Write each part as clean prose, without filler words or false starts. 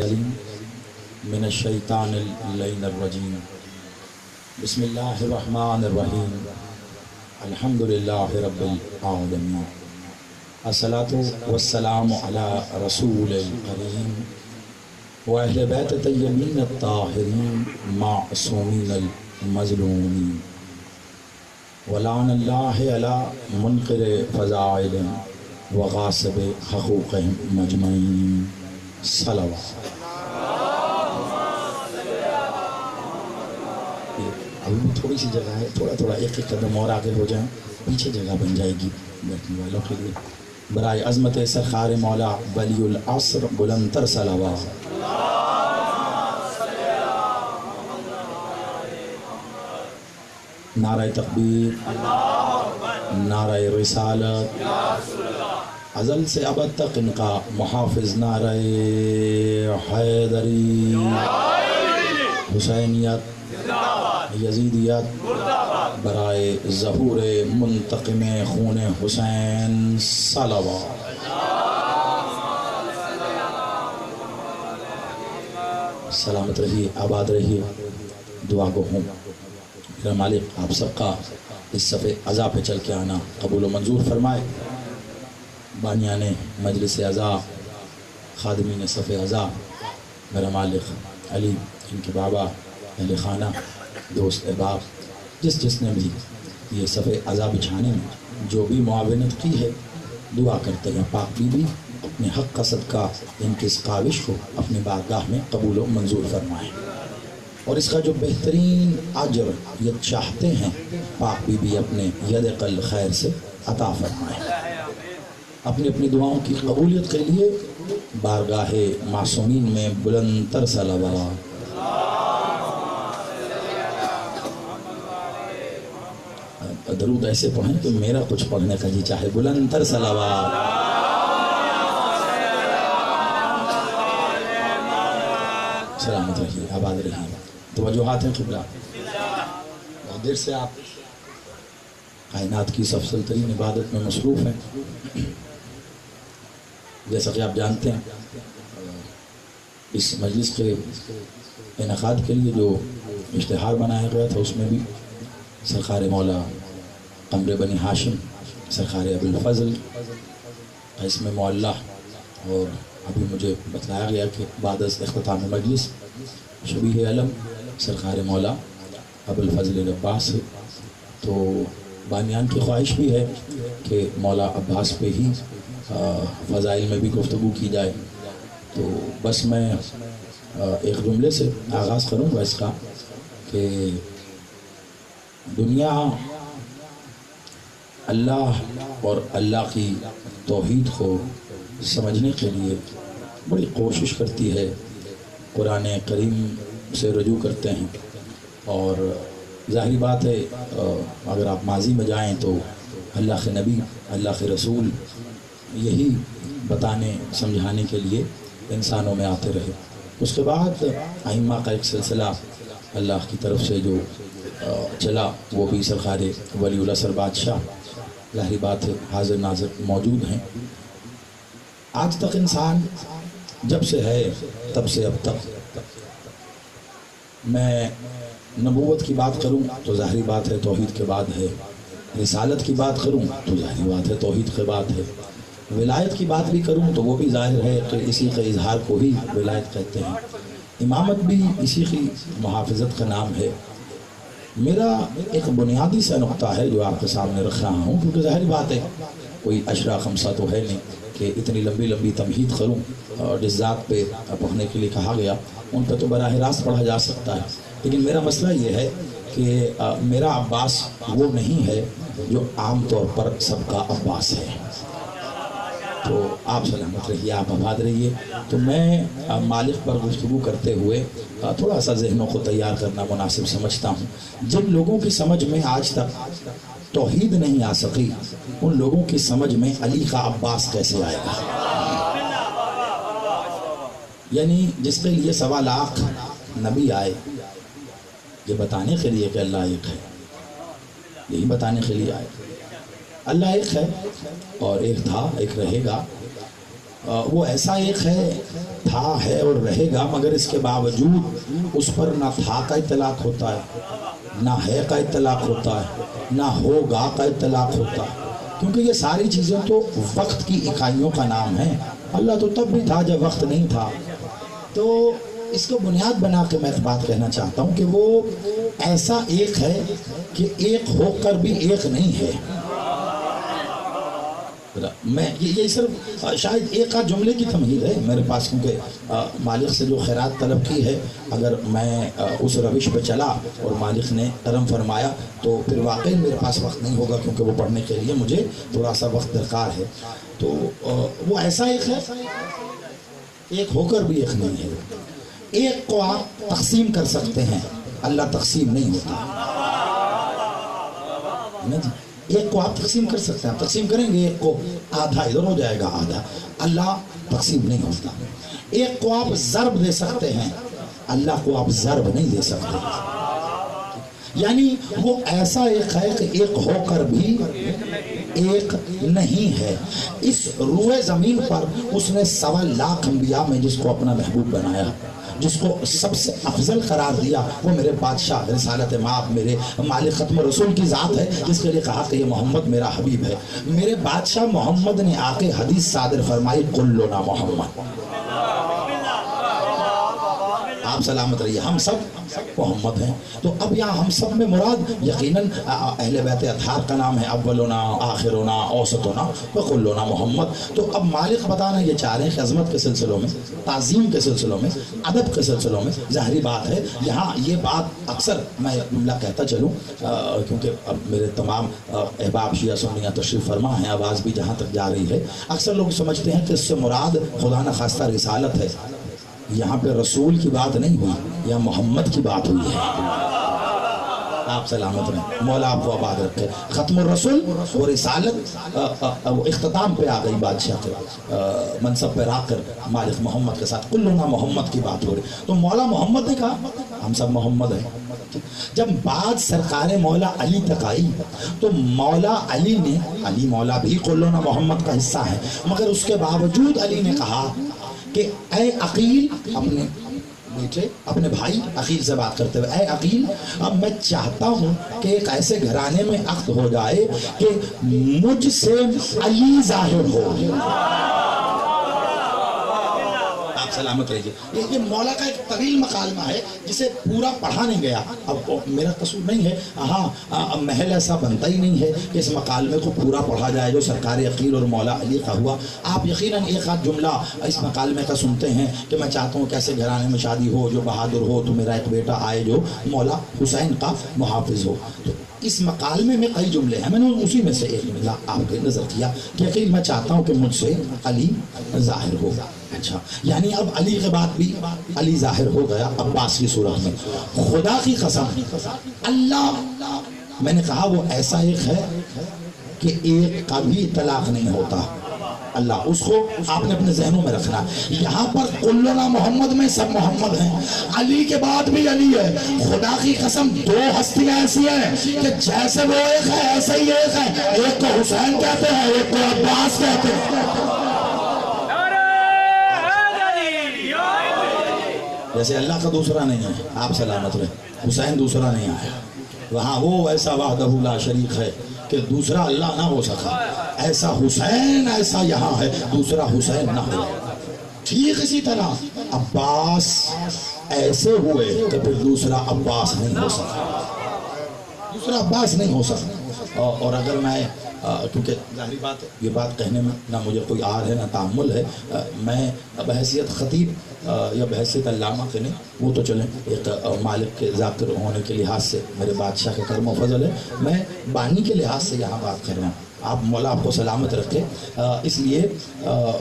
العلیم من الشیطان اللعین الرجیم بسم اللہ الرحمن الرحیم الحمد للہ رب العالمین الصلاة والسلام علی رسول الکریم و اہل بیت طیبین الطاہرین معصومین المظلومین ولعن اللہ علی منکر فضائل وغاصب حقوقہم مجمعین صلوات۔ ابھی بھی تھوڑی سی جگہ ہے، تھوڑا ایک قدم اور آگے ہو جائیں، پیچھے جگہ بن جائے گی بیٹھنے والوں کے لیے۔ برائے عظمت سرکار مولا ولی العصر بلند تر صلوات۔ نعرہ تکبیر، نعرہ رسالت، ازل سے ابد تک ان کا محافظ نعرہ حیدری، حسینیت، یزیدیت، برائے ظہور منتقم خون حسین صلوات۔ سلامت رہیے، آباد رہیے، دعا گو ہوں۔ میرا مالک آپ سب کا اس صفحے عزا پہ چل کے آنا قبول و منظور فرمائے۔ بانیان مجلس عزا، خادمین صفحے عزا، میرا مالک علی، ان کے بابا، اہل خانہ، دوست احباب، جس نے بھی یہ صفحے عزا بچھانے میں جو بھی معاونت کی ہے، دعا کرتے ہیں پاک بی بی اپنے حق کا صدقہ ان کی اس کاوش کو اپنی بارگاہ میں قبول و منظور فرمائیں، اور اس کا جو بہترین اجر یہ چاہتے ہیں پاک بی بی اپنے ید قل خیر سے عطا فرمائیں۔ اپنی اپنی دعاؤں کی قبولیت کے لیے بارگاہ معصومین میں بلند تر صلوات۔ درود ایسے پڑھیں کہ میرا کچھ پڑھنے کا جی چاہے، بلند تر صلوات۔ سلامت رہیے، آباد رہیے، توجہات ہیں قبلہ۔ بہت دیر سے آپ کائنات کی افضل ترین عبادت میں مصروف ہیں۔ جیسا کہ آپ جانتے ہیں اس مجلس کے انعقاد کے لیے جو اشتہار بنایا گیا تھا، اس میں بھی سرکار مولا قمر بنی ہاشم، سرکار ابو الفضل اسم معلّہ، اور ابھی مجھے بتلایا گیا کہ بعد از اختتام مجلس شبیہ علم سرکار مولا ابو الفضل العباس ہے۔ تو بانیان کی خواہش بھی ہے کہ مولا عباس پہ ہی فضائل میں بھی گفتگو کی جائے، تو بس میں ایک جملے سے آغاز کروں گا اس کا کہ دنیا اللہ اور اللہ کی توحید کو سمجھنے کے لیے بڑی کوشش کرتی ہے، قرآن کریم سے رجوع کرتے ہیں، اور ظاہری بات ہے اگر آپ ماضی میں جائیں تو اللہ کے نبی، اللہ کے رسول یہی بتانے سمجھانے کے لیے انسانوں میں آتے رہے۔ اس کے بعد ائمہ کا ایک سلسلہ اللہ کی طرف سے جو چلا، وہ بھی سرکار ولی العصر بادشاہ، ظاہری بات ہے حاضر ناظر موجود ہیں۔ آج تک انسان جب سے ہے تب سے اب تک، میں نبوت کی بات کروں تو ظاہری بات ہے توحید کے بعد ہے، رسالت کی بات کروں تو ظاہری بات ہے توحید کے بعد ہے، ولایت کی بات بھی کروں تو وہ بھی ظاہر ہے کہ اسی کے اظہار کو ہی ولایت کہتے ہیں، امامت بھی اسی کی محافظت کا نام ہے۔ میرا ایک بنیادی سا نقطہ ہے جو آپ کے سامنے رکھ رہا ہوں، کیونکہ ظاہر بات ہے کوئی اشرا خمسہ تو ہے نہیں کہ اتنی لمبی تمہید کروں، اور جس ذات پہ پڑھنے کے لیے کہا گیا ان پہ تو براہ راست پڑھا جا سکتا ہے، لیکن میرا مسئلہ یہ ہے کہ میرا عباس وہ نہیں ہے جو عام طور پر سب کا عباس ہے۔ تو آپ سلامت رہیے، آپ آباد رہیے۔ تو میں مالک پر گفتگو کرتے ہوئے تھوڑا سا ذہنوں کو تیار کرنا مناسب سمجھتا ہوں۔ جن لوگوں کی سمجھ میں آج تک توحید نہیں آ سکی، ان لوگوں کی سمجھ میں علی کا عباس کیسے آئے گا؟ یعنی جس کے لیے 1.25 لاکھ نبی آئے یہ بتانے کے لیے کہ اللہ ایک ہے، یہی بتانے کے لیے آئے اللہ ایک ہے اور ایک تھا، ایک رہے گا، وہ ایسا ایک ہے، تھا ہے اور رہے گا، مگر اس کے باوجود اس پر نہ تھا کا اطلاق ہوتا ہے، نہ ہے کا اطلاق ہوتا ہے، نہ ہوگا کا اطلاق ہوتا ہے، کیونکہ یہ ساری چیزیں تو وقت کی اکائیوں کا نام ہے۔ اللہ تو تب بھی تھا جب وقت نہیں تھا۔ تو اس کو بنیاد بنا کے میں ایک بات کہنا چاہتا ہوں کہ وہ ایسا ایک ہے کہ ایک ہو کر بھی ایک نہیں ہے۔ میں یہ صرف شاید ایک آدھ جملے کی تمہید ہے میرے پاس، کیونکہ مالک سے جو خیرات طلب کی ہے، اگر میں اس روش پہ چلا اور مالک نے کرم فرمایا تو پھر واقعی میرے پاس وقت نہیں ہوگا، کیونکہ وہ پڑھنے کے لیے مجھے تھوڑا سا وقت درکار ہے۔ تو وہ ایسا ایک ہے، ایک ہو کر بھی ایک نہیں ہے۔ ایک کو آپ تقسیم کر سکتے ہیں، اللہ تقسیم نہیں ہوتا۔ ایک کو آپ تقسیم کر سکتے ہیں، آپ تقسیم کریں گے ایک کو، آدھا ادھر ہو جائے گا آدھا، اللہ تقسیم نہیں ہوتا۔ ایک کو آپ ضرب دے سکتے ہیں، اللہ کو آپ ضرب نہیں دے سکتے۔ یعنی وہ ایسا ایک ہے کہ ایک ہو کر بھی ایک نہیں ہے۔ اس روئے زمین پر اس نے 1.25 لاکھ انبیاء میں جس کو اپنا محبوب بنایا، جس کو سب سے افضل قرار دیا، وہ میرے بادشاہ رسالت مآب میرے مالک ختم رسول کی ذات ہے، جس کے لیے کہا کہ یہ محمد میرا حبیب ہے۔ میرے بادشاہ محمد نے آ کے حدیث صادر فرمائی، کلنا محمد، آپ سلامت رہیے، ہم سب محمد ہیں۔ تو اب یہاں ہم سب میں مراد یقیناً اہل بیت اطہار کا نام ہے، اولنا آخرنا اوسطنا وکلنا محمد۔ تو اب مالک بتانا یہ چاہ رہے ہیں کہ عظمت کے سلسلوں میں، تعظیم کے سلسلوں میں، ادب کے سلسلوں میں ظاہری بات ہے یہاں یہ بات اکثر میں جملہ کہتا چلوں، کیونکہ اب میرے تمام احباب شیعہ سنیہ تشریف فرما ہیں، آواز بھی جہاں تک جا رہی ہے، اکثر لوگ سمجھتے ہیں کہ اس سے مراد خدا نخواستہ رسالت ہے۔ یہاں پہ رسول کی بات نہیں ہوئی، یہاں محمد کی بات ہوئی ہے۔ آپ سلامت رہیں، مولا آپ کو آباد رکھے۔ ختم الرسول و رسالت اختتام پہ آ گئی بادشاہ کے منصب پہ آ کر مالک محمد کے ساتھ کلنا محمد کی بات ہو رہی، تو مولا محمد نے کہا ہم سب محمد ہیں۔ جب بات سرکار مولا علی تک آئی تو مولا علی نے، علی مولا بھی کلنا محمد کا حصہ ہے، مگر اس کے باوجود علی نے کہا کہ اے عقیل، اپنے بیٹے اپنے بھائی عقیل سے بات کرتے ہوئے، اے عقیل اب میں چاہتا ہوں کہ ایک ایسے گھرانے میں عقد ہو جائے کہ مجھ سے علی ظاہر ہو۔ آپ سلامت رہیے۔ یہ مولا کا ایک طویل مکالمہ ہے جسے پورا پڑھا نہیں گیا، اب میرا قصور نہیں ہے، ہاں محل ایسا بنتا ہی نہیں ہے کہ اس مکالمے کو پورا پڑھا جائے جو سرکار عقیل اور مولا علی کا ہوا۔ آپ یقیناً ایک آدھ جملہ اس مکالمے کا سنتے ہیں کہ میں چاہتا ہوں کیسے گھرانے میں شادی ہو جو بہادر ہو، تو میرا ایک بیٹا آئے جو مولا حسین کا محافظ ہو۔ تو اس مکالمے میں کئی جملے ہیں، میں نے اسی میں سے ایک جملہ آپ کے نظر کیا کہ عقیل میں چاہتا ہوں کہ مجھ سے علی ظاہر ہوگا۔ اچھا، یعنی اب علی کے بعد بھی علی ظاہر ہو گیا عباس کی صورت میں۔ خدا کی قسم اللہ، میں نے کہا وہ ایسا ایک ہے کہ ایک کا بھی طلاق نہیں ہوتا۔ اللہ، اس کو آپ نے اپنے ذہنوں میں رکھنا۔ یہاں پر کلنا محمد میں سب محمد ہیں، علی کے بعد بھی علی ہے۔ خدا کی قسم دو ہستیاں ایسی ہیں کہ جیسے وہ ایک ہے ایسے ہی ایک ہے، ایک کو حسین کہتے ہیں، ایک کو عباس کہتے ہیں۔ جیسے اللہ کا دوسرا نہیں ہے، آپ سلامت رہے، حسین دوسرا نہیں آیا، وہاں وہ ایسا وحدہ لا شریک ہے کہ دوسرا اللہ نہ ہو سکا، ایسا حسین ایسا یہاں ہے دوسرا حسین نہ ہو۔ ٹھیک اسی طرح عباس ایسے ہوئے کہ پھر دوسرا عباس نہیں ہو سکا، دوسرا عباس نہیں ہو سکا۔ اور اگر میں کیونکہ ظاہری بات ہے یہ بات کہنے میں نہ مجھے کوئی آر ہے نہ تعمل ہے، میں بحیثیت خطیب یا بحیثیت علامہ کے نہیں، وہ تو چلیں ایک مالک کے ذاکر ہونے کے لحاظ سے میرے بادشاہ کا کرم و فضل ہے، میں بانی کے لحاظ سے یہاں بات کر رہا ہوں۔ آپ مولا آپ کو سلامت رکھے۔ اس لیے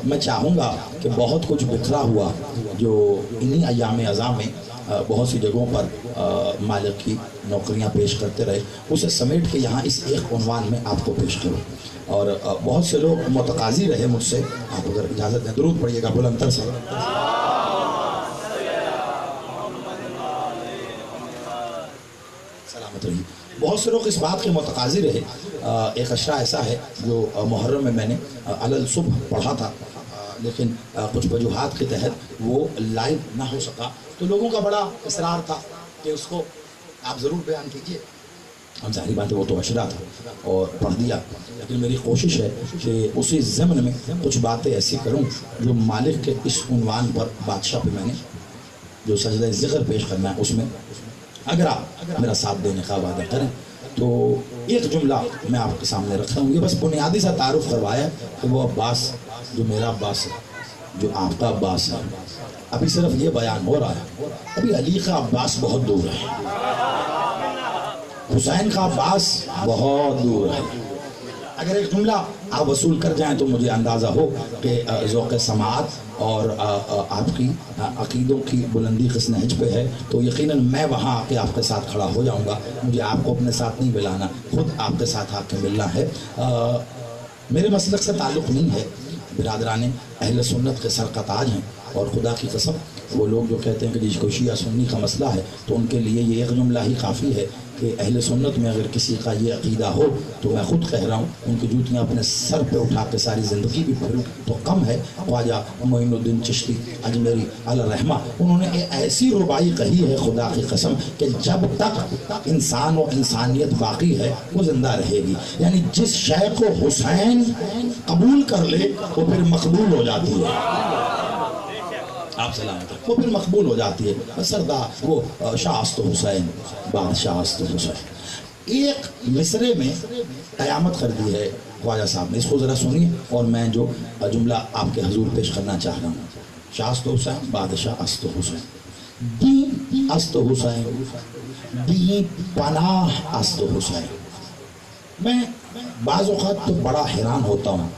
میں چاہوں گا کہ بہت کچھ بکھرا ہوا جو انہی ایام ازاں میں بہت سی جگہوں پر مالک کی نوکریاں پیش کرتے رہے، اسے سمیٹ کے یہاں اس ایک عنوان میں آپ کو پیش کروں۔ اور بہت سے لوگ متقاضی رہے مجھ سے، آپ اگر اجازت دیں درود پڑھیے گا بلندر سے۔ سلامت رہیے۔ بہت سے لوگ اس بات کے متقاضی رہے۔ ایک اشرا ایسا ہے جو محرم میں نے علل صبح پڑھا تھا، لیکن کچھ وجوہات کے تحت وہ لائیو نہ ہو سکا، تو لوگوں کا بڑا اصرار تھا کہ اس کو آپ ضرور بیان کیجئے۔ اب ظاہری بات ہے وہ تو اشرا تھا اور پڑھ دیا، لیکن میری کوشش ہے کہ اسی ضمن میں کچھ باتیں ایسی کروں جو مالک کے اس عنوان پر بادشاہ پہ میں نے جو سجدہ ذکر پیش کرنا ہے اس میں اگر آپ میرا ساتھ دینے کا وعدہ کریں تو ایک جملہ میں آپ کے سامنے رکھتا ہوں۔ یہ بس بنیادی سا تعارف کروایا کہ وہ عباس جو میرا عباس ہے، جو آپ کا عباس ہے، ابھی صرف یہ بیان ہو رہا ہے، ابھی علی کا عباس بہت دور ہے، حسین کا عباس بہت دور ہے۔ اگر ایک جملہ آپ وصول کر جائیں تو مجھے اندازہ ہو کہ ذوق سماعت اور آپ کی عقیدوں کی بلندی کس نہج پہ ہے، تو یقیناً میں وہاں آ کے آپ کے ساتھ کھڑا ہو جاؤں گا۔ مجھے آپ کو اپنے ساتھ نہیں ملانا، خود آپ کے ساتھ آ کے ملنا ہے۔ میرے مسلک سے تعلق نہیں ہے، برادران اہل سنت کے سر کا تاج ہیں، اور خدا کی قسم وہ لوگ جو کہتے ہیں کہ جس کو شیعہ سنی کا مسئلہ ہے تو ان کے لیے یہ ایک جملہ ہی کافی ہے کہ اہل سنت میں اگر کسی کا یہ عقیدہ ہو تو میں خود کہہ رہا ہوں ان کی جوتیاں اپنے سر پہ اٹھا کے ساری زندگی بھی پھروں تو کم ہے۔ خواجہ معین الدین چشتی اجمیری علیہ الرحمہ انہوں نے ایسی ربائی کہی ہے خدا کی قسم کہ جب تک انسان و انسانیت باقی ہے وہ زندہ رہے گی، یعنی جس شے کو حسین قبول کر لے وہ پھر مقبول ہو جاتی ہے، آپ سلامت وہ پھر مقبول ہو جاتی ہے۔ سردار وہ شاہ است حسین، بادشاہ است حسین، ایک مصرے میں قیامت کر دی ہے خواجہ صاحب نے، اس کو ذرا سنیے اور میں جو جملہ آپ کے حضور پیش کرنا چاہ رہا ہوں۔ شاہ است حسین، بادشاہ است حسین، دین است حسین، دین پناہ است حسین۔ میں بعض اوقات تو بڑا حیران ہوتا ہوں،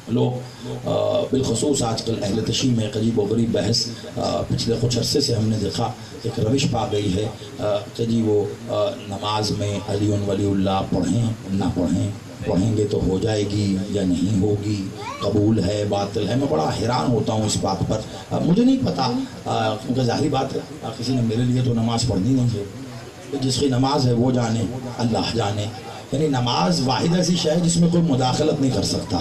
لوگ بالخصوص آج کل اہل تشیع میں قریب و غریب بحث پچھلے کچھ عرصے سے ہم نے دیکھا ایک روش پا گئی ہے کہ جی وہ نماز میں علی ولی اللہ پڑھیں نہ پڑھیں، پڑھیں گے تو ہو جائے گی یا نہیں ہوگی، قبول ہے باطل ہے۔ میں بڑا حیران ہوتا ہوں اس بات پر، مجھے نہیں پتا کیونکہ ظاہری بات ہے کسی نے میرے لیے تو نماز پڑھنی نہیں ہے، جس کی نماز ہے وہ جانے، اللہ جانے۔ یعنی نماز واحد ایسی شے ہے جس میں کوئی مداخلت نہیں کر سکتا،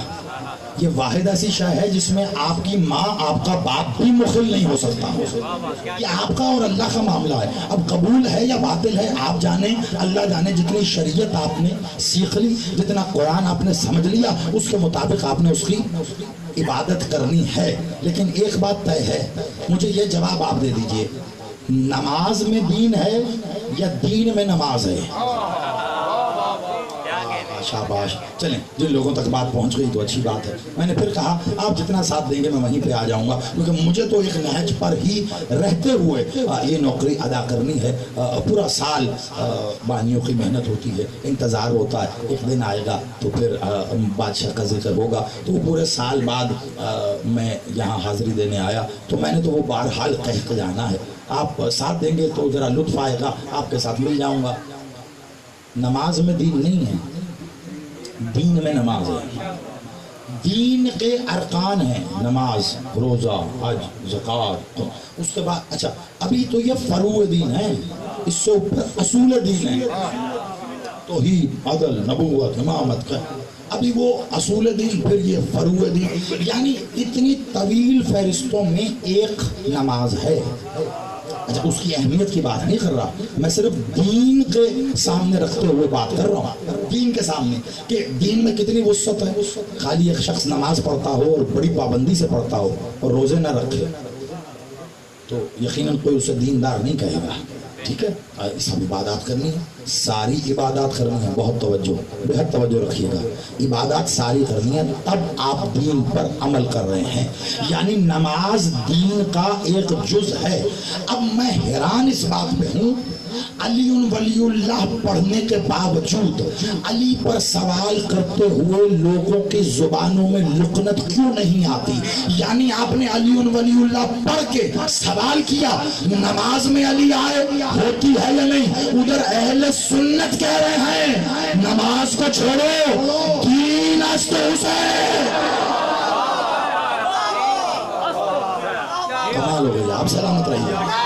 یہ واحد ایسی شے ہے جس میں آپ کی ماں آپ کا باپ بھی مخل نہیں ہو سکتا، یہ آپ کا اور اللہ کا معاملہ ہے۔ اب قبول ہے یا باطل ہے آپ جانے، اللہ جانے۔ جتنی شریعت آپ نے سیکھ لی، جتنا قرآن آپ نے سمجھ لیا، اس کے مطابق آپ نے اس کی عبادت کرنی ہے۔ لیکن ایک بات طے ہے، مجھے یہ جواب آپ دے دیجئے، نماز میں دین ہے یا دین میں نماز ہے؟ شاباش، چلیں جن لوگوں تک بات پہنچ گئی تو اچھی بات ہے۔ میں نے پھر کہا آپ جتنا ساتھ دیں گے میں وہیں پہ آ جاؤں گا، کیونکہ مجھے تو ایک نہج پر ہی رہتے ہوئے یہ نوکری ادا کرنی ہے۔ پورا سال بانیوں کی محنت ہوتی ہے، انتظار ہوتا ہے، ایک دن آئے گا تو پھر بادشاہ کا ذکر ہوگا، تو پورے سال بعد میں یہاں حاضری دینے آیا، تو میں نے تو وہ بہرحال کہہ کے جانا ہے۔ آپ ساتھ دیں گے تو ذرا لطف آئے گا، آپ کے ساتھ مل جاؤں گا۔ نماز میں دین نہیں ہے، دین میں نماز ہے۔ دین کے ارکان ہیں نماز، روزہ، حج، زکوٰۃ، اس کے بعد اچھا ابھی تو یہ فروع دین ہے، اس سے اوپر اصول دین ہے، توحید، عدل، نبوت، امامت کا، ابھی وہ اصول دین پھر یہ فروع دین، یعنی اتنی طویل فہرستوں میں ایک نماز ہے۔ اچھا اس کی اہمیت کی بات نہیں کر رہا، میں صرف دین کے سامنے رکھتے ہوئے بات کر رہا ہوں، دین کے سامنے کہ دین میں کتنی وسعت ہے۔ خالی ایک شخص نماز پڑھتا ہو اور بڑی پابندی سے پڑھتا ہو اور روزے نہ رکھے تو یقیناً کوئی اسے دیندار نہیں کہے گا، ٹھیک ہے۔ سب عبادات کرنی ہے، ساری عبادات کرنی ہے، بہت توجہ، بہت توجہ رکھیے گا، عبادات ساری کرنی ہے، تب آپ دین پر عمل کر رہے ہیں، یعنی نماز دین کا ایک جز ہے۔ اب میں حیران اس بات میں ہوں، علی ولی اللہ پڑھنے کے باوجود علی پر سوال کرتے ہوئے لوگوں کی زبانوں میں لکنت کیوں نہیں آتی؟ یعنی آپ نے علی ولی اللہ پڑھ کے سوال کیا، نماز میں علی آئے ہوتی ہے یا نہیں؟ ادھر اہل سنت کہہ رہے ہیں نماز کو چھوڑو، دین است حسین۔ کمال ہو گئی، آپ سلامت رہیے۔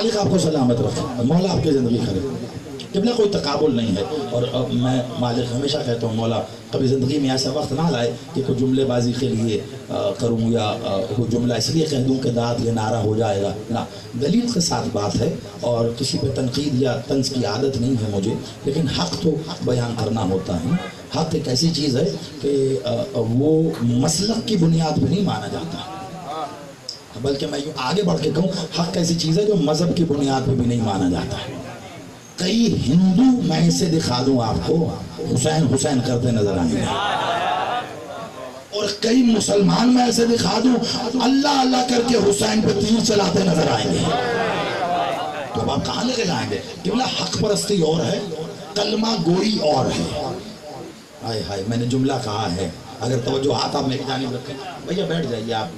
مالک آپ کو سلامت رکھے، مولا آپ کی زندگی کرے۔ قبلہ کوئی تقابل نہیں ہے، اور میں مالک ہمیشہ کہتا ہوں مولا کبھی زندگی میں ایسا وقت نہ لائے کہ کوئی جملے بازی کے لیے کروں یا کوئی جملہ اس لیے کہہ دوں کہ داد یہ نعرہ ہو جائے گا، نہ، دلیل کے ساتھ بات ہے، اور کسی پہ تنقید یا طنز کی عادت نہیں ہے مجھے، لیکن حق تو بیان کرنا ہوتا ہے۔ حق ایک ایسی چیز ہے کہ وہ مسلک کی بنیاد پہ نہیں مانا جاتا، بلکہ میں یوں آگے بڑھ کے کہوں حق ایسی چیز ہے جو مذہب کی بنیاد پہ بھی نہیں مانا جاتا ہے۔ کئی ہندو میں اسے دکھا دوں آپ کو حسین حسین کرتے نظر آئیں گے، اور کئی مسلمان میں ایسے دکھا دوں اللہ اللہ کر کے حسین پہ تیر چلاتے نظر آئیں گے۔ تو اب آپ کہاں لے کے جائیں گے؟ کہ حق پرستی اور ہے، کلمہ گوئی اور ہے۔ ہائے ہائے، میں نے جملہ کہا ہے، اگر توجہ ہاتھ آپ میری جانب رکھیں، بھیا بیٹھ جائیے، آپ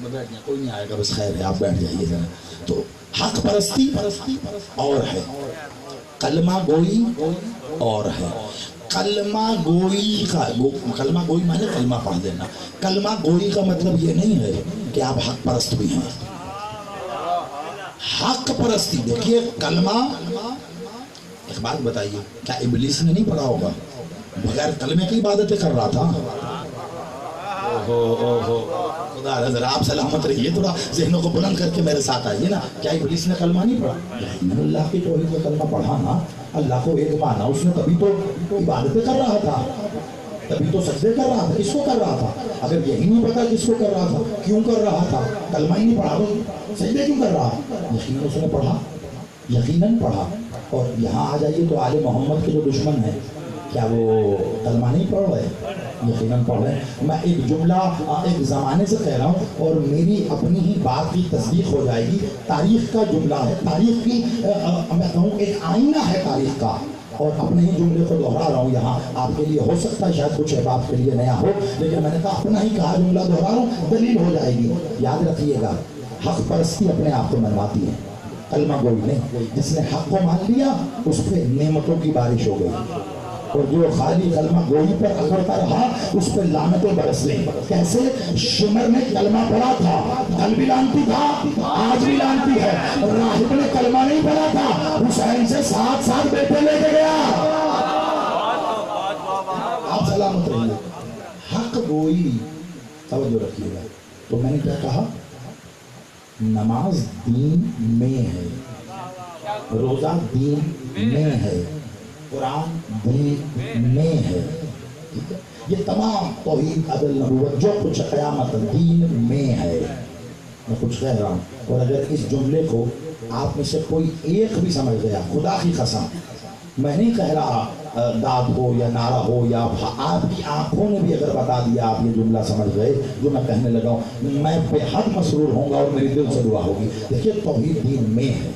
بیٹھ جائیں، کوئی نہیں آئے گا، بس خیر ہے، آپ بیٹھ جائیے ذرا۔ تو حق پرستی اور ہے، کلمہ گوئی اور ہے۔ کلمہ گوئی کا، کلمہ گوئی معنی کلمہ پڑھ دینا، کلمہ گوئی کا مطلب یہ نہیں ہے کہ آپ حق پرست بھی ہیں۔ حق پرستی، دیکھیے کلمہ، ایک بات بتائیے، کیا ابلیس نے نہیں پڑھا ہوگا؟ بغیر کلمے کی عبادتیں کر رہا تھا۔ خدا حضرت آپ سلامت رہیے، تھوڑا ذہنوں کو بلند کر کے میرے ساتھ آئیے نا۔ کیا ابلیس نے کلمہ نہیں پڑھا؟ اللہ کی توحید کا کلمہ پڑھا نا، اللہ کو ایک مانا، اس نے تبھی تو عبادتیں کر رہا تھا، تبھی تو سجدے کر رہا تھا۔ کس کو کر رہا تھا؟ اگر یہی نہیں پتا کس کو کر رہا تھا، کیوں کر رہا تھا، کلمہ ہی نہیں پڑھا، سجدے کیوں کر رہا؟ یقیناً اس نے پڑھا، یقیناً پڑھا۔ اور یہاں آ جائیے تو آل محمد کے جو دشمن ہیں، کیا وہ کلمہ نہیں پڑھ رہے؟ یقیناً پڑھ رہے ہیں۔ میں ایک جملہ ایک زمانے سے کہہ رہا ہوں، اور میری اپنی ہی بات کی تصدیق ہو جائے گی۔ تاریخ کا جملہ ہے، تاریخ کی میں کہوں ایک آئینہ ہے تاریخ کا، اور اپنے ہی جملے کو دہرا رہا ہوں یہاں آپ کے لیے۔ ہو سکتا ہے شاید کچھ آپ کے لیے نیا ہو، لیکن میں نے کہا اپنا ہی کہا جملہ دہرا رہا ہوں، دلیل ہو جائے گی۔ یاد رکھیے گا، حق پرستی اپنے آپ کو منواتی ہے، کلمہ گوئی نہیں۔ جس نے حق کو مان لیا اس پہ نعمتوں کی بارش ہو گئی، اور جو خالی کلمہ گوئی پر اکڑتا رہا اس پہ لعنتیں برس گئیں۔ کیسے؟ شمر نے کلمہ پڑھا تھا، کل بھی لعنتی تھا، آج بھی لعنتی ہے۔ راہب نے کلمہ نہیں پڑھا تھا، حسین سے 7 بیٹے لے کے گیا۔ آپ سلامت رہیے۔ حق گوئی، توجہ رکھیے گا۔ تو میں نے کیا کہا؟ نماز دین میں ہے، روزہ دین میں ہے، قرآن دین میں ہے، یہ تمام توحید عدل نبوت جو کچھ قیامت دین میں ہے۔ میں کچھ کہہ رہا ہوں، اور اگر اس جملے کو آپ میں سے کوئی ایک بھی سمجھ گیا، خدا کی قسم، میں نہیں کہہ رہا داد ہو یا نعرہ ہو، یا آپ کی آنکھوں نے بھی اگر بتا دیا آپ یہ جملہ سمجھ گئے جو میں کہنے لگا ہوں، میں بے حد مسرور ہوں گا اور میری دل سے دعا ہوگی۔ دیکھیے توحید دین میں ہے،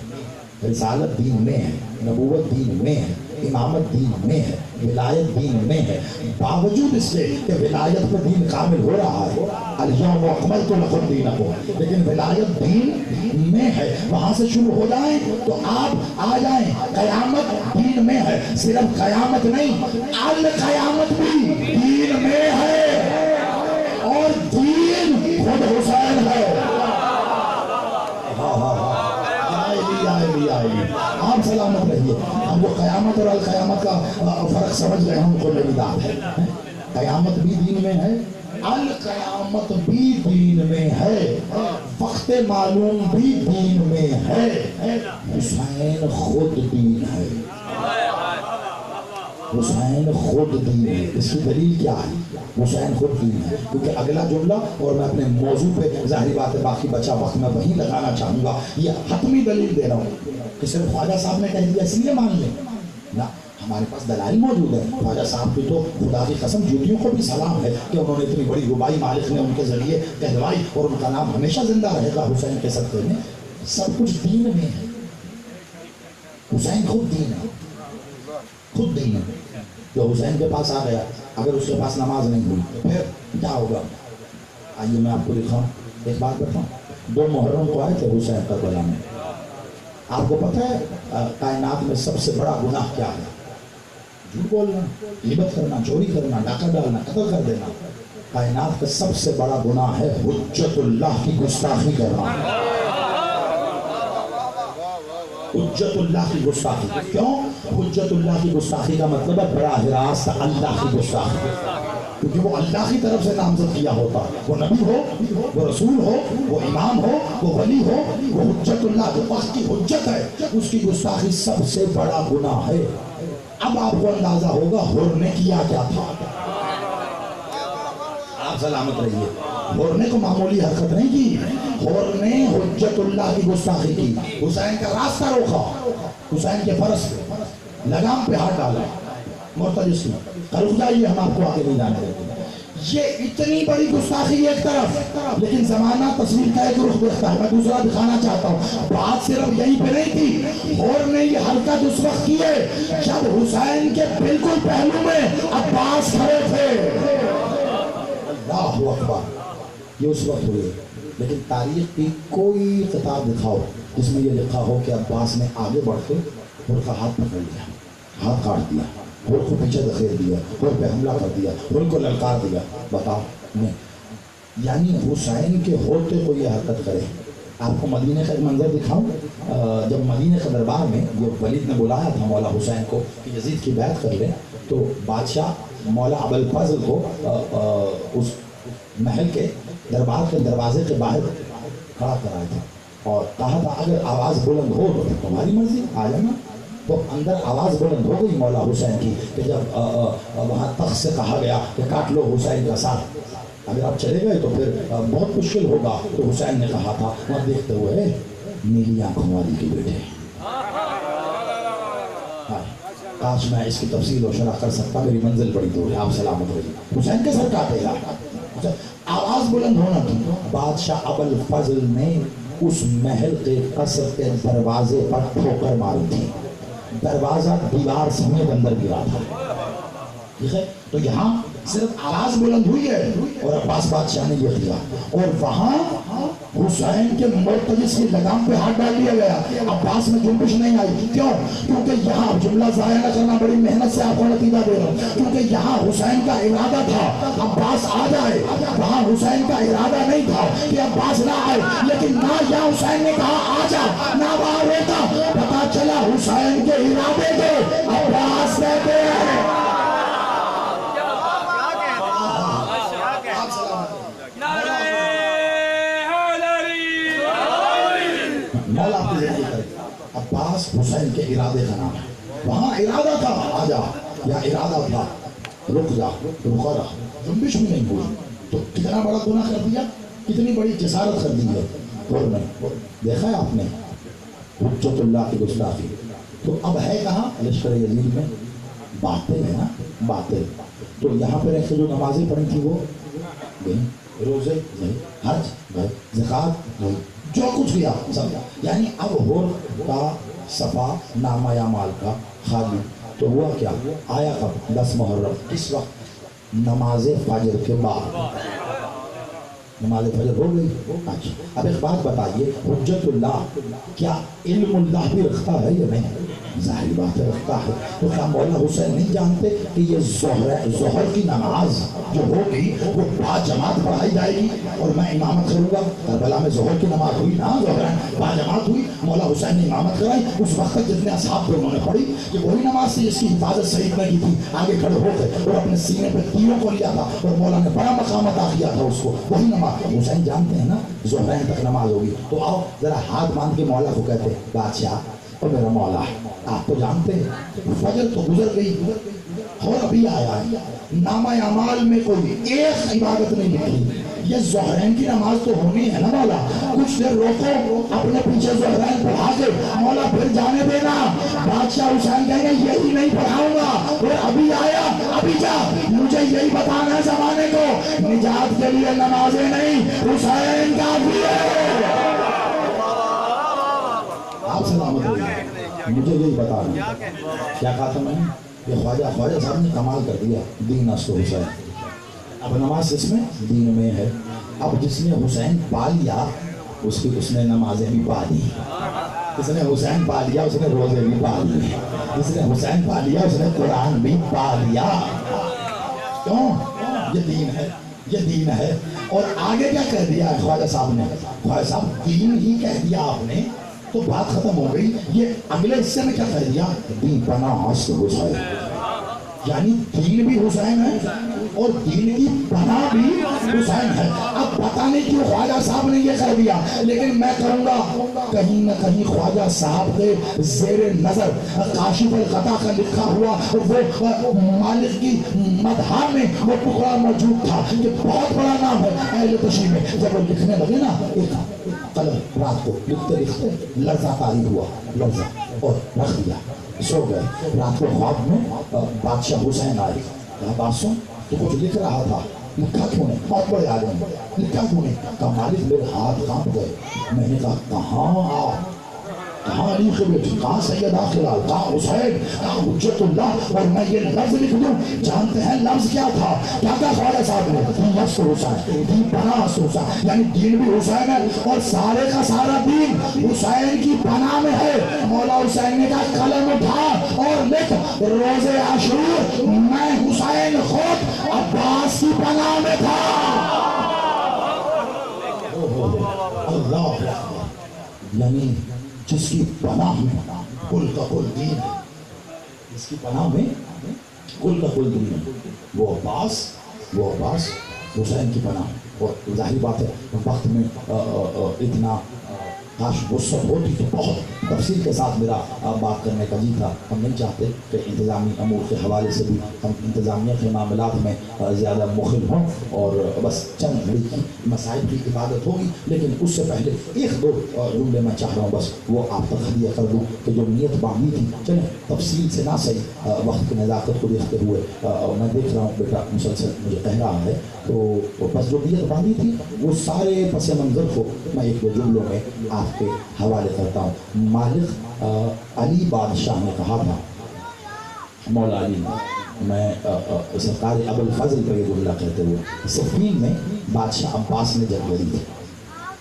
رسالت دین میں ہے، نبوت دین میں ہے، امامت دین میں ہے، ولایت دین میں ہے۔ باوجود اس کے کہ ولایت پر دین کامل ہو رہا ہے، الیوم اکملت لکم دینکم، لیکن ولایت دین میں ہے۔ وہاں سے شروع ہو جائیں تو آپ آ جائیں قیامت دین میں ہے۔ صرف قیامت نہیں، القیامت بھی دین میں ہے، اور دین خود حسین ہے۔ آپ سلامت رہیے۔ ہم جو قیامت اور القیامت کا فرق سمجھ رہے ہیں ہم کو میری داد ہے۔ قیامت بھی دین میں ہے، القیامت بھی دین میں ہے، وقت معلوم بھی دین میں ہے، حسین خود دین ہے، حسین خود دین ہے۔ اس کی دلیل کیا ہے؟ حسین خود دین ہے، کیونکہ اگلا جملہ، اور میں اپنے موضوع پہ ظاہری بات ہے باقی بچا وقت میں وہیں لگانا چاہوں گا، یہ حتمی دلیل دے رہا ہوں کہ صرف خواجہ صاحب نے کہہ دیا اس لیے مان لیں نہ، ہمارے پاس دلائل موجود ہے۔ خواجہ صاحب کی تو خدا کی قسم جوتیوں کو بھی سلام ہے کہ انہوں نے اتنی بڑی ربائی مالک نے ان کے ذریعے کہلوائی، اور ان کا نام ہمیشہ زندہ رہے گا حسین کے صدقے میں۔ سب کچھ دین میں ہے، حسین خود دین ہے، خود دین ہے۔ جو حسین کے پاس آ گیا، اگر اس کے پاس نماز نہیں ہوئی تو پھر کیا ہوگا؟ آئیے میں آپ کو دکھاؤں، ایک بات بتاؤں۔ 2 محرم کو آئے تھے حسین کربلا میں۔ آپ کو پتہ ہے کائنات میں سب سے بڑا گناہ کیا ہے؟ جھوٹ بولنا، غیبت کرنا، چوری کرنا، ڈاکہ ڈالنا، قتل کر دینا۔ کائنات کا سب سے بڑا گناہ ہے حجت اللہ کی گستاخی کرنا۔ حجت اللہ کی گستاخی. کیوں؟ حجت اللہ کی گستاخی کا مطلب ہے براہ راست اللہ کی گستاخی، کیونکہ وہ اللہ کی طرف سے نامزد کیا ہوتا ہے. وہ نبی ہو، وہ رسول ہو، وہ امام ہو، وہ ولی ہو، وہ حجت اللہ جو وقت کی حجت ہے، اس کی گستاخی سب سے بڑا گناہ ہے. اب آپ کو اندازہ ہوگا حر نے کیا کیا تھا. آپ سلامت رہیے. حر نے کو معمولی حرکت نہیں کی، حر نے حجت اللہ کی گستاخی کی. حسین کا راستہ روکا، حسین کے فرس پہ لگام پہ ہاتھ ڈالا، مرتجس کی رک جائیے، ہم آپ کو آگے نہیں جانے دیتے. یہ اتنی بڑی گستاخی ایک طرف، لیکن زمانہ تصویر کا ایک رخ دیکھتا ہے. میں دوسرا دکھانا چاہتا ہوں. بات صرف یہیں پہ نہیں تھی. حر نے یہ حرکت اس وقت کی ہے جب حسین کے بالکل پہلو میں عباس کھڑے تھے. اللہ اکبر. یہ اس وقت ہوئے. لیکن تاریخ کی کوئی کتاب دکھاؤ جس میں یہ لکھا ہو کہ عباس نے آگے بڑھ کے حر کا ہاتھ پکڑ لیا، ہاتھ کاٹ دیا، حر کو پیچھے دھکیل دیا، حر پہ حملہ کر دیا، حر کو للکار دیا. بتاؤ نہیں. یعنی حسین کے ہوتے کو یہ حرکت کرے. آپ کو مدینے کا ایک منظر دکھاؤں. جب مدینے کا دربار میں یہ ولید نے بلایا تھا مولا حسین کو کہ یزید کی بیعت کر لیں، تو بادشاہ مولا ابوالفضل کو اس محل کے دربار کے دروازے کے باہر کھڑا کرایا تھا اور کہا تھا اگر آواز بلند ہو تو تمہاری مرضی، آ جانا. تو اندر آواز بلند ہو گئی مولا حسین کی کہ جب وہاں تخت سے کہا گیا کہ کاٹ لو حسین کا ساتھ، اگر آپ چلے گئے تو پھر بہت مشکل ہوگا. تو حسین نے کہا تھا وہاں دیکھتے ہوئے نیلی آنکھوں والی کے بیٹے. کاش میں اس کی تفصیل و شرح کر سکتا، میری منزل بڑی دور ہے. آپ سلامت رہیے. حسین کے سر کاٹے گا. آواز بلند ہونا تھی. بادشاہ ابوالفضل نے اس محل کے قصر کے دروازے پر ٹھوکر ماری تھی. دروازہ دیوار سمیت اندر گرا تھا. ٹھیک ہے. تو یہاں صرف آواز بلند ہوئی ہے اور عباس بادشاہ نے یہ کیا، اور وہاں حسین کے مرتجس کی لگام پہ ہاتھ ڈال دیا گیا. عباس میں جنبش نہیں آئی. کیوں؟ کیونکہ یہاں جملہ ضائع نہ کرنا، بڑی محنت سے آپ کو نتیجہ دے رہا ہوں. کیونکہ یہاں حسین کا ارادہ تھا عباس آ جائے، وہاں حسین کا ارادہ نہیں تھا کہ عباس نہ آئے. لیکن نہ یہاں حسین نے کہا آ جا، نہ وہاں روکا. پتا چلا حسین کے ارادے کو عباس کہتے ہیں. عباس حسین کے ارادے کا نام ہے. وہاں ارادہ تھا آ جا، یا ارادہ تھا رک جا، رکا رہا، جنبش بھی نہیں ہوئی. تو کتنا بڑا گناہ کر دیا، کتنی بڑی جسارت کر دی ہے. اور دیکھا ہے آپ نے حجت اللہ کی گستاخی. تو اب ہے کہاں لشکر یزید میں باتیں ہیں نا، باتیں. تو یہاں پہ رہ کے جو نمازیں پڑھی تھی وہ گئی، روزے گئے، حج گئے، زکوٰۃ گئی، جو کچھ کیا سب. یعنی اب حر کا صفا نامہ اعمال کا خالی. تو ہوا کیا؟ آیا کب؟ 10 محرم. کس وقت؟ نماز فجر کے بعد. نماز فجر ہو گئی. اچھا اب ایک بات بتائیے، حجت اللہ کیا علم اللہ بھی رکھتا ہے یا نہیں؟ ظاہری بات ہے رکھتا ہے. تو کیا مولا حسین نہیں جانتے کہ یہ ظہر کی نماز جو ہوگی وہ با جماعت پڑھائی جائے گی اور میں امامت کروں گا؟ کربلا میں ظہر کی نماز ہوئی نا، ظہر با جماعت ہوئی، مولا حسین نے امامت کرائی. اس وقت تک جتنے اصحاب تھے انہوں نے پڑھی. یہ وہی نماز تھی جس کی حفاظت سعید نے کی تھی. آگے کھڑے ہو گئے اور اپنے سینے پہ تیروں کو لیا تھا اور مولا نے بڑا مقام عطا کیا تھا اس کو. وہی نماز حسین جانتے ہیں نا ظہرین تک نماز ہوگی. تو آؤ ذرا ہاتھ باندھ کے مولا کو کہتے بادشاہ اور میرا مولا آپ تو جانتے ہیں فجر تو گزر گئی اور ابھی آیا ہے، نامہ اعمال میں کوئی ایک عبادت نہیں نکلی. یہ ظہرین کی نماز تو ہونی ہے نا مولا، کچھ دیر روکو، اپنے پیچھے ظہرین پڑھا کے مولا پھر جانے دینا. بادشاہ حسین کہیں گے یہی نہیں پڑھاؤں گا، اور ابھی آیا ابھی جا، مجھے یہی بتانا ہے زمانے کو، نجات کے لیے نمازیں نہیں، حسین کا بھی ہے. آپ سلامت رہیے. مجھے یہی بتانا کیا کہا تھا میں نے کہ خواجہ صاحب نے کمال کر دیا. دین اس کو حسین. اب نماز اس میں دین میں ہے. اب جس نے حسین پا لیا اس نے نمازیں بھی پا لی. جس نے حسین پا لیا اس نے روزے بھی پا لیے. جس نے حسین پا لیا اس نے قرآن بھی پا لیا. کیوں؟ یہ دین ہے، یہ دین ہے. اور آگے کیا کہہ دیا ہے خواجہ صاحب نے؟ خواجہ صاحب دین ہی کہہ دیا آپ نے. تو بات ختم ہو گئی. یہ اگلے حصے میں کیا کہہ دیا؟ دی پناہ حسین، یعنی دین بھی حسین ہے اور دین کی پناہ بھی حسین ہے. اب پتہ نہیں کیوں خواجہ صاحب نے یہ کہہ دیا، لیکن میں کروں گا کہیں نہ کہیں خواجہ صاحب کے زیر نظر کاشف الغطا کا لکھا ہوا وہ مالک کی مدح میں وہ ٹکڑا موجود تھا. یہ بہت بڑا نام ہے اہل تشیع میں. جب وہ لکھنے لگے نا، ایک قلم رات کو لکھتے لکھتے لرزہ طاری ہوا، لرزہ، اور رکھ دیا، سو گئے. رات کو خواب میں بادشاہ حسین آئے. بات سن، تو کچھ لکھ رہا تھا، لکھا کیوں نہیں؟ بہت بڑے عالم، لکھا کیوں نہیں؟ کہا مالک میرے ہاتھ کانپ گئے. میں نے کہا کہاں علی کے بیٹی، کہاں سیدہ خلال، کہاں حسین، کہاں حجت اللہ، اور میں یہ لفظ لکھ دوں. جانتے ہیں لفظ کیا تھا؟ کیا کہا خواجہ صاحب نے؟ نفس حسین، دین پناہ حسین، یعنی دین بھی حسین ہے اور سارے کا سارا دین حسین کی پناہ میں ہے. مولا حسین نے کہا قلم اٹھا اور لکھ، روز عاشور میں حسین خود عباس کی پناہ میں تھا. اللہ، یعنی جس کی پناہ میں کل کا کل دین ہے، جس کی پناہ میں کل کا کل دین ہے، وہ عباس حسین کی پناہ. اور ظاہر بات ہے وقت میں اتنا کاش وسعت ہوتی تو بہت تفصیل کے ساتھ میرا بات کرنے کا جی تھا. ہم نہیں چاہتے کہ انتظامی امور کے حوالے سے بھی ہم انتظامیہ کے معاملات میں زیادہ مخل ہوں اور بس چند گھڑی کی مسائل کی عبادت ہوگی. لیکن اس سے پہلے ایک دو جملے میں چاہ رہا ہوں بس وہ آپ تک ہدیہ کر دوں کہ جو نیت باندھی تھی. چلیں تفصیل سے نہ صحیح، وقت کی نزاکت کو دیکھتے ہوئے میں دیکھ رہا ہوں بیٹا مسلسل مجھے کہہ رہا ہے، تو بس جو نیت باندھی تھی وہ سارے پس منظر کو میں ایک دو جملوں میں آپ کے حوالے کرتا ہوں. مالک علی بادشاہ نے کہا تھا، مولا علی نے، میں سرکار ابو الفضل پر یہ جملہ کہتے ہوئے، صفین میں بادشاہ عباس نے جنگ لڑی تھی،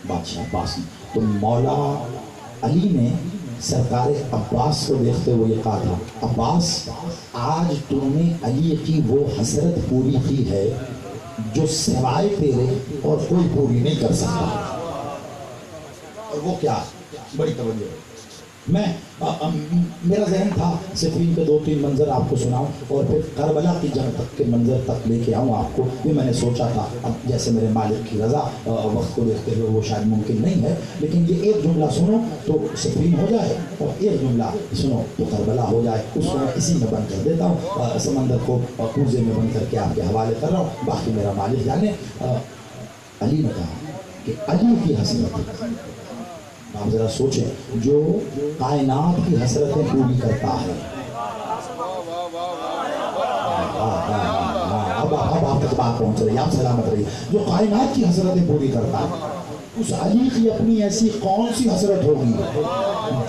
بادشاہ عباس نے، تو مولا علی نے سرکار عباس کو دیکھتے ہوئے یہ کہا تھا، عباس آج تم نے علی کی وہ حسرت پوری کی ہے جو سوائے تیرے اور کوئی پوری نہیں کر سکتا. اور وہ کیا؟ بڑی توجہ. میں میرا ذہن تھا صفین کے دو تین منظر آپ کو سناؤں اور پھر کربلا کی جنگ تک کے منظر تک لے کے آؤں آپ کو. یہ میں نے سوچا تھا، اب جیسے میرے مالک کی رضا وقت کو دیکھتے ہوئے وہ شاید ممکن نہیں ہے، لیکن یہ ایک جملہ سنو تو صفین ہو جائے اور ایک جملہ سنو تو کربلا ہو جائے. اس کو میں اسی میں بند کر دیتا ہوں، سمندر کو کوزے میں بند کر کے آپ کے حوالے کر رہا ہوں، باقی میرا مالک جانے. علی نے کہا کہ علی کی حسرت، آپ ذرا سوچیں، جو کائنات کی حسرتیں پوری کرتا ہے. اب آپ تک بات پہنچ رہی ہے، آپ سلامت رہی. جو کائنات کی حسرتیں پوری کرتا ہے، اس علی کی اپنی ایسی کون سی حسرت ہوگی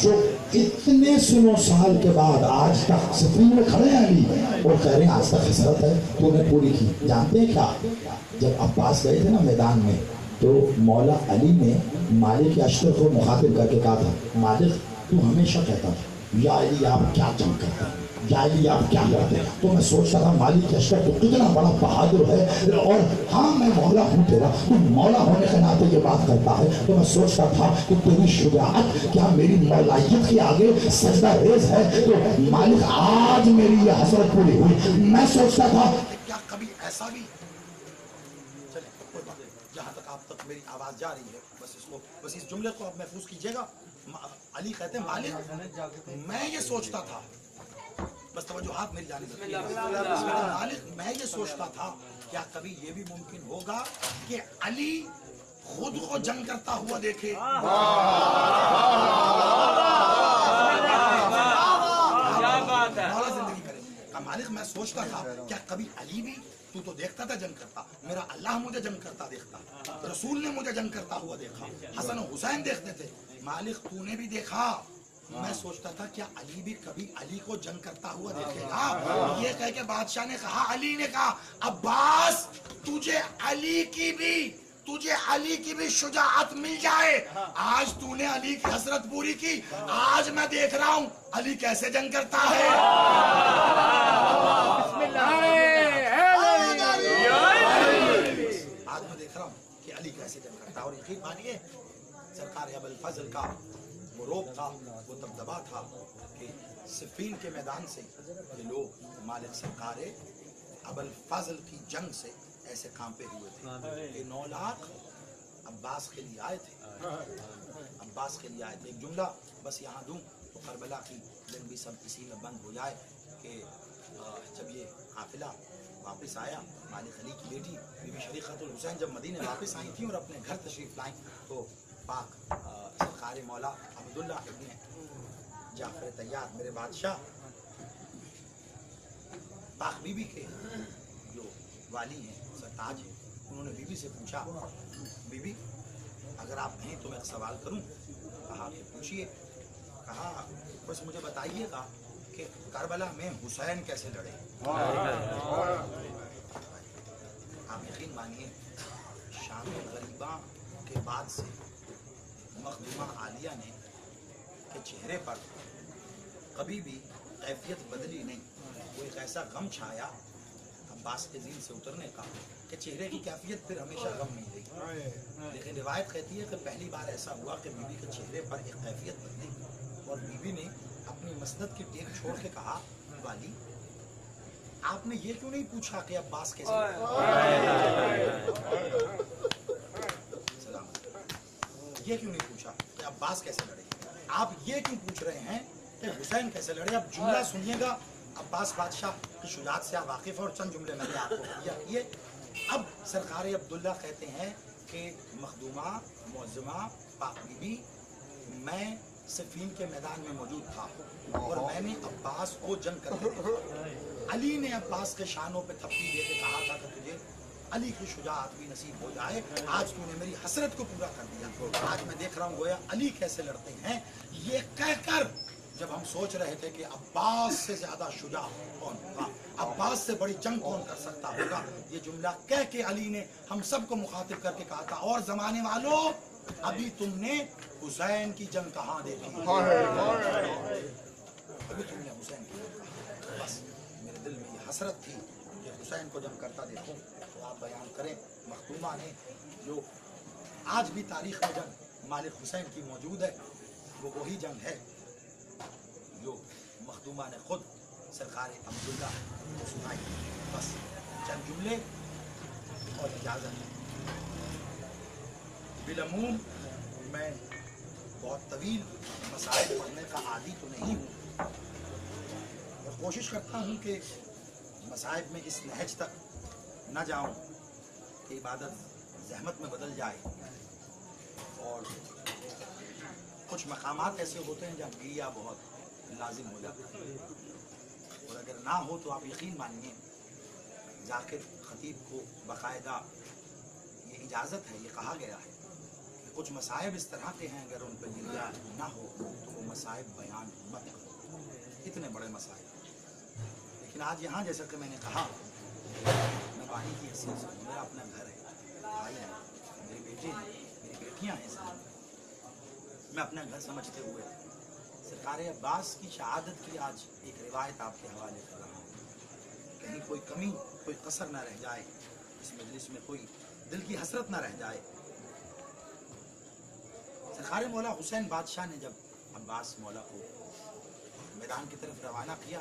جو اتنے سنو سال کے بعد آج تک صفین میں کھڑے ہیں علی اور کہہ رہے ہیں آج تک حسرت ہے تو نے پوری کی. جانتے ہیں کیا؟ جب عباس گئے تھے نا میدان میں، تو مولا علی نے مالک اشتر کو مخاطب کر کے کہا تھا، مالک تو ہمیشہ کہتا تھا یا علی آپ کیا جنگ کرتے ہیں، یا علی آپ کیا کرتے ہیں. تو میں سوچتا تھا مالک اشتر تو کتنا بڑا بہادر ہے، اور ہاں میں مولا ہوں تیرا، تو مولا ہونے کے ناطے یہ بات کرتا ہے. تو میں سوچتا تھا کہ تیری شجاعت کیا میری مولائیت کے آگے سجدہ ریز ہے. تو مالک آج میری یہ حسرت پوری ہوئی. میں سوچتا تھا کیا کبھی ایسا بھی، جہاں تک آپ تک میری آواز جا رہی ہے بس اس جملے کو آپ محفوظ کیجئے گا. علی کہتے ہیں مالک میں یہ سوچتا تھا، بس توجہات میری جانب مالک میں یہ سوچتا تھا کیا کبھی یہ بھی ممکن ہوگا کہ علی خود کو جنگ کرتا ہوا دیکھے. زندگی کرے. مالک میں سوچتا تھا کیا کبھی علی بھی، تو دیکھتا تھا جنگ کرتا، میرا اللہ مجھے جنگ کرتا دیکھتا، رسول نے مجھے جنگ کرتا ہوا دیکھا، حسن و حسین دیکھتے تھے. مالک تو نے بھی دیکھا. میں سوچتا تھا کیا علی بھی کبھی علی کو جنگ کرتا ہوا دیکھے گا. یہ کہہ کے بادشاہ نے کہا، علی نے کہا، عباس تجھے علی کی بھی شجاعت مل جائے. آج تو نے علی کی حسرت پوری کی، آج میں دیکھ رہا ہوں علی کیسے جنگ کرتا ہے. آج میں دیکھ رہا ہوں کہ علی کیسے جنگ کرتا ہے. اور یقین مانیے سرکار ابو الفضل کا وہ روب تھا، وہ دبدبا تھا کہ صفین کے میدان سے یہ لوگ مالک سرکار ابوالفضل کی جنگ سے ایسے کانپے ہوئے تھے کہ 9 لاکھ عباس کے لیے آئے تھے، عباس کے لیے آئے تھے۔ ایک جملہ بس یہاں دوں تو کربلا کی دن بھی سب اسی میں بند ہو جائے کہ جب یہ قافلہ واپس آیا، مالک علی کی بیٹی بی بی شریقۃ الحسین جب مدینے واپس آئی تھیں اور اپنے گھر تشریف لائیں تو پاک سرکار مولا عبداللہ ابن جعفر طیار میرے بادشاہ پاک بی بی کے جو والی ہیں سرتاج ہیں، انہوں نے بی بی سے پوچھا بی بی اگر آپ کہیں تو میں ایک سوال کروں؟ کہا کہ پوچھیے۔ کہا بس مجھے بتائیے گا کہ کربلا میں حسین کیسے لڑے؟ آپ یقین مانیے شام غریباں کے بعد سے مخدومہ عالیہ نے کے چہرے پر کبھی بھی کیفیت بدلی نہیں۔ وہ ایک ایسا غم چھایا عباس کے ذیل سے اترنے کا کہ چہرے کی کیفیت پھر ہمیشہ غم نہیں رہی، لیکن روایت کہتی ہے کہ پہلی بار ایسا ہوا کہ بی بی کے چہرے پر ایک کیفیت بدلی اور بی بی نے اپنی مسند کی ٹیک چھوڑ کے کہا والی آپ نے یہ کیوں نہیں پوچھا کہ عباس کیسے سلام، یہ کیوں نہیں پوچھا کہ عباس کیسے لڑے؟ آپ یہ کیوں پوچھ رہے ہیں کہ حسین کیسے لڑے؟ اب جملہ سنیے گا، عباس بادشاہ کی شجاعت سے آپ واقف ہیں اور چند جملے میں نے آپ کو یہ اب سرکار عبداللہ کہتے ہیں کہ مخدومہ معظمہ پاک بی بی میں صفین کے میدان میں موجود تھا اور میں نے عباس کو جنگ کرتے دیکھا۔ علی نے عباس کے شانوں پہ تھپی دے کے کہا تھا کہ تجھے علی کی شجاعت بھی نصیب ہو جائے، آج تو نے میری حسرت کو پورا کر دیا۔ آج میں دیکھ رہا ہوں گویا علی کیسے لڑتے ہیں۔ یہ کہہ کر جب ہم سوچ رہے تھے کہ عباس سے زیادہ شجاع کون ہوگا، عباس سے بڑی جنگ کون کر سکتا ہوگا، یہ جملہ کہہ کے علی نے ہم سب کو مخاطب کر کے کہا تھا اور زمانے والوں ابھی تم نے حسین کی جنگ کہاں دیکھی؟ ابھی تم نے حسین کی جنگ کہاں؟ بس میرے دل میں یہ حسرت تھی کہ حسین کو جب کرتا دیکھوں تو آپ بیان کریں۔ مخدومہ نے جو آج بھی تاریخ میں جنگ مالک حسین کی موجود ہے وہ وہی جنگ ہے جو مخدومہ نے خود سرکار عبداللہ کو سنائی۔ بس چند جملے اور اجازت۔ بالعموم میں بہت طویل مسائل پڑھنے کا عادی تو نہیں ہوں اور کوشش کرتا ہوں کہ مسائل میں اس نہج تک نہ جاؤں کہ عبادت زحمت میں بدل جائے، اور کچھ مقامات ایسے ہوتے ہیں جہاں گریا بہت لازم ہو جاتا ہے اور اگر نہ ہو تو آپ یقین مانیے ذاکر خطیب کو باقاعدہ یہ اجازت ہے، یہ کہا گیا ہے کہ کچھ مصائب اس طرح کے ہیں اگر ان پہ گریا نہ ہو تو وہ مصائب بیان مت کرو، اتنے بڑے مصائب۔ لیکن آج یہاں جیسا کہ میں نے کہا میں بانی کی حیثیت سے میرا اپنا گھر ہے، بھائی ہیں، میرے بیٹے ہیں، میری بیٹیاں ہیں، میں اپنا گھر سمجھتے ہوئے سرکار عباس کی شہادت کی آج ایک روایت آپ کے حوالے کر رہا ہوں، کہیں کوئی کمی کوئی قصر نہ رہ جائے، اس مجلس میں کوئی دل کی حسرت نہ رہ جائے۔ سرکار مولا حسین بادشاہ نے جب عباس مولا کو میدان کی طرف روانہ کیا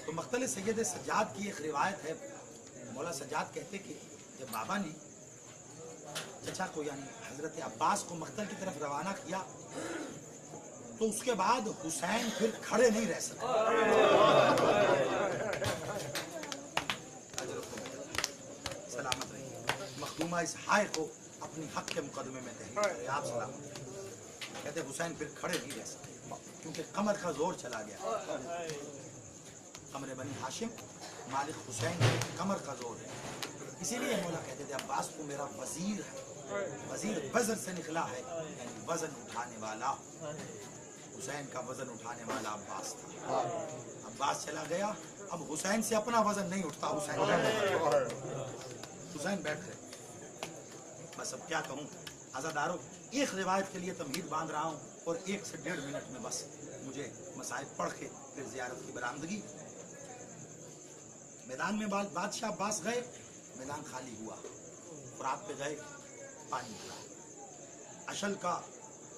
تو مقتل سید سجاد کی ایک روایت ہے، مولا سجاد کہتے کہ جب بابا نے چچا کو یعنی حضرت عباس کو مقتل کی طرف روانہ کیا تو اس کے بعد حسین پھر کھڑے نہیں رہ سکے۔ سلامت رہیے، مخدومہ اس ہائے کو اپنی حق کے مقدمے میں تحریر کرے، آپ سلامت رہیے۔ کہتے حسین پھر کھڑے نہیں رہ سکے کیونکہ قمر کا زور چلا گیا، قمر بنی ہاشم مالک حسین کے قمر کا زور ہے، اسی لیے مولا کہتے تھے عباس کو میرا وزیر ہے، وزیر وزر سے نکلا ہے یعنی وزن اٹھانے والا، حسین کا وزن اٹھانے والا عباس تھا۔ عباس چلا گیا، اب حسین سے اپنا وزن نہیں اٹھتا، حسین بیٹھ گئے۔ بس اب کیا کہوں عزادارو، ایک روایت کے لیے تمہید باندھ رہا ہوں اور 1 سے 1.5 منٹ میں بس مجھے مسائل پڑھ کے پھر زیارت کی برآمدگی۔ میدان میں بادشاہ عباس گئے، میدان خالی ہوا، فرات پہ گئے، پانی پڑا، اشل کا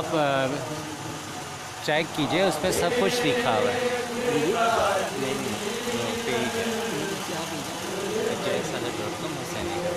آپ چیک کیجئے، اس پہ سب کچھ لکھا ہوا ہے. پیج ہے JSLF.com حسینی کا.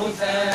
حسین